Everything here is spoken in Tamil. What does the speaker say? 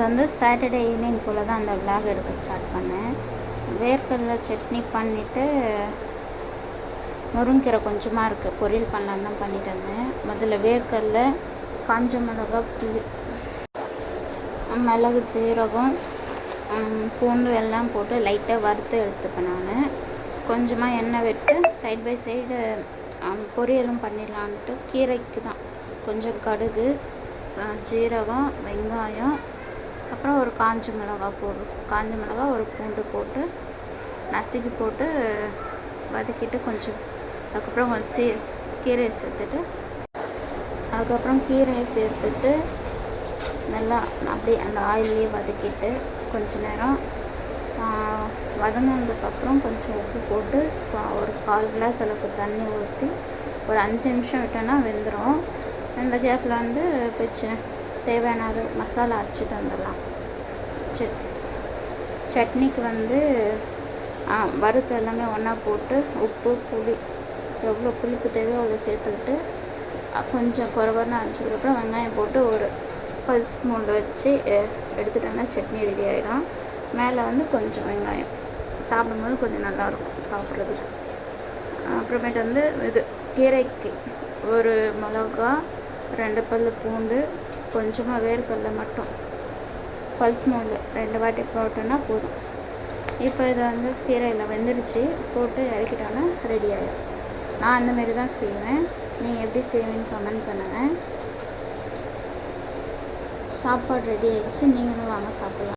வந்து சாட்டர்டே ஈவினிங் போல் தான் அந்த விளாக் எடுக்க ஸ்டார்ட் பண்ணேன். வேர்க்கடலை சட்னி பண்ணிவிட்டு முருங்கீரை கொஞ்சமாக இருக்குது, பொரியல் பண்ணலான்னு தான் பண்ணிட்டு இருந்தேன். முதல்ல வேர்க்கடலை, காஞ்ச மிளகா, புளி, மிளகு, சீரகம், பூண்டு எல்லாம் போட்டு லைட்டாக வறுத்து எடுத்துப்பேன். நான் கொஞ்சமாக எண்ணெய் விட்டு சைட் பை சைடு பொரியலும் பண்ணிடலான்ட்டு கீரைக்கு தான் கொஞ்சம் கடுகு, ஜீரகம், வெங்காயம், அப்புறம் ஒரு காஞ்ச மிளகா ஒரு பூண்டு போட்டு நசுக்கி போட்டு வதக்கிட்டு கொஞ்சம் அதுக்கப்புறம் கொஞ்சம் கீரையை சேர்த்துட்டு நல்லா அப்படியே அந்த ஆயிலே வதக்கிட்டு கொஞ்ச நேரம் வதங்கினதுக்கப்புறம் கொஞ்சம் உப்பு போட்டு ஒரு 1/4 கிளாஸ் அளவுக்கு தண்ணி ஊற்றி ஒரு 5 நிமிஷம் விட்டோன்னா வெந்துடும். இந்த கேப்பில் வந்து தேவையான மசாலா அரைச்சிட்டு வந்துடலாம். சட்னிக்கு வந்து வறுத்து எல்லாமே ஒன்றா போட்டு உப்பு, புளி, எவ்வளோ புளிப்பு தேவையோ அவ்வளோ சேர்த்துக்கிட்டு கொஞ்சம் குறவரன்னு அரைச்சதுக்கப்புறம் வெங்காயம் போட்டு ஒரு பல்ஸ் மூண்டு வச்சு எடுத்துட்டோம்னா சட்னி ரெடி ஆகிடும். மேலே வந்து கொஞ்சம் வெங்காயம் சாப்பிடும்போது கொஞ்சம் நல்லாயிருக்கும் சாப்பிட்றதுக்கு. அப்புறமேட்டு வந்து இது கீரைக்கு ஒரு மிளகா, 2 பல் பூண்டு, கொஞ்சமாக வேர்க்கடலை மட்டும் பல்ஸ் மூடில் 2 வாட்டி போட்டோன்னா போதும். இப்போ இதை வந்து கீரையில் வெந்துடுச்சு, போட்டு இறக்கிட்டோன்னா ரெடி ஆகிடும். நான் அந்தமாரி தான் செய்வேன். நீங்கள் எப்படி செய்வீங்கன்னு கமெண்ட் பண்ணுங்கள். சாப்பாடு ரெடி ஆகிடுச்சு, நீங்களும் வாங்க சாப்பிட்லாம்.